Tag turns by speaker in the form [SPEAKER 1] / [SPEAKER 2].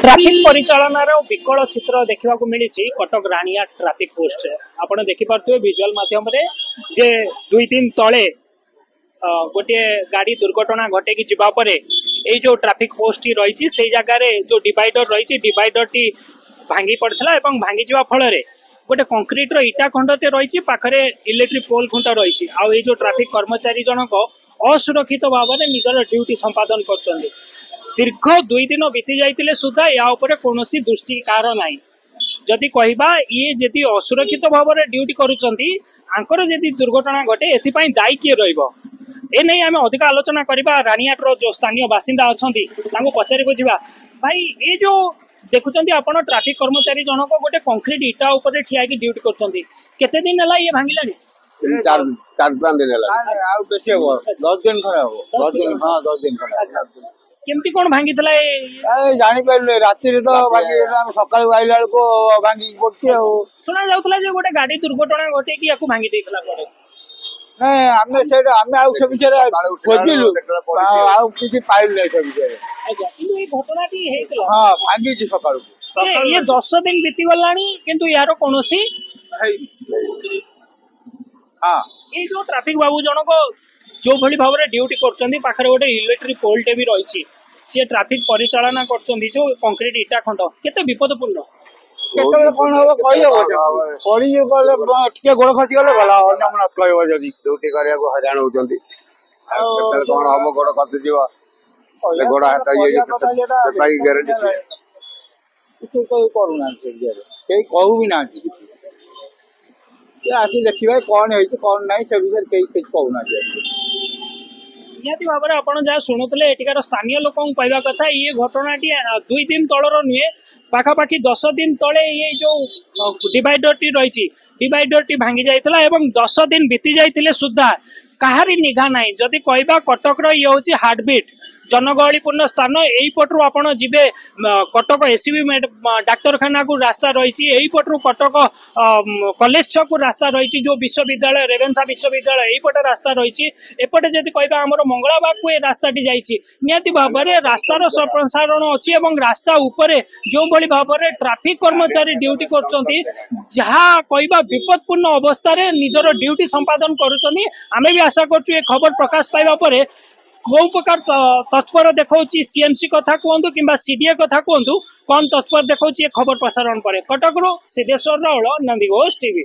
[SPEAKER 1] Traffic परिचालनार विकल चित्र देखा मिली कटक राणिया ट्राफिक पोस्ट आपड़ देखिपे विजुअल माध्यम जे 2 दिन तले गोटे गाड़ी दुर्घटना घटे जावापर ये जो ट्राफिक पोस्ट रही से जगार जो डिवाइडर रही डिवाइडर टी भांगी पड़ता भांगी जावा फल गोटे कंक्रीटर इटा खंडते रही पाखरे इलेक्ट्रिक पोल खुंट रही आ जो ट्राफिक कर्मचारी जनक असुरक्षित भाव में निजर ड्यूटी संपादन कर दीर्घ 2 दिन बीती जाते सुधा या कौन दृष्टि कार ना जदि कहवा ये जी असुरक्षित भाव में ड्यूटी कर दुर्घटना घटे एपाई दायी किए रही आम अधिक आलोचना करवा राणीहाटर जो स्थानीय बासिंदा अच्छा पचार बुझा भाई ये जो देखुं आप ट्राफिक कर्मचारी जनक गोटे कंक्रीट इटा उपर ठिया ड्यूटी करते दिन है ये भांगिला
[SPEAKER 2] 4-5 दिन
[SPEAKER 1] केमती कौन भांगी
[SPEAKER 2] जानी पारे राति तो सका आईला भांगी पड़े
[SPEAKER 1] शुणा जाऊला गोटे गाड़ी दुर्घटना घटे कि भांगी देला
[SPEAKER 2] आम से विषय खोजिलु पाइल से विषय हाँ भांगी सका
[SPEAKER 1] ये 10 दिन बीती गला किंतु यार कौन
[SPEAKER 2] हाँ
[SPEAKER 1] ये जो ट्राफिक बाबू जनक जो भली भाव में ड्यूटी कर गोटे इलेक्ट्रिक पोलटे भी रही सी ट्राफिक परिचालना कर जो कंक्रीट इटा खंड केते विपदपूर्ण
[SPEAKER 2] कौन हम कही गोड़ खसी गले भला ड्यूटी करने हईराण होती कौन हम गोड़ खसी गोड़ हाथ गारंटी करूना कहू भी ना आसी देखिए कौन है कौन ना से विषय कहीं कहूना
[SPEAKER 1] निहाती भाव में आप जहाँ शुणुले एटिकार स्थानीय लोक कहवा कथा ये घटनाटी 2 दिन तलर नुहे पाखापाखि 10 दिन तले ये जो डिवाइडर टी रही डिवाइडर टी भांगी जाइए एवं 10 दिन बीती जाइए सुधा कहारी निघा ना जदि कहवा कटक ये हूँ हार्टबिट जनगहलीपूर्ण स्थान यही पटू आप जी कटक एससीबी डाक्तरखाना को रास्ता रही यही पटू कटक कॉलेज छक को रास्ता रही जो विश्वविद्यालय रेवेन्सा विश्वविद्यालय यही पटे रास्ता रही एपटे जदि कहवा आमर मंगलाबाग को रास्ताटी जाइए निहाती भाव में रास्तार संप्रसारण अच्छी और रास्ता उपरे जो भली भाव में ट्राफिक कर्मचारी ड्यूटी कर जहाँ कहवा विपदपूर्ण अवस्था निजर ड्यूटी संपादन करें भी आशा कर खबर प्रकाश पाइबा पर कौ प्रकार तत्पर देखा सीएमसी कथा कहतु कि सीडीए कथा कहतु कौन तत्पर देखा खबर प्रसारण पर कटक सिद्धेश्वर राउल नंदीघोष टीवी।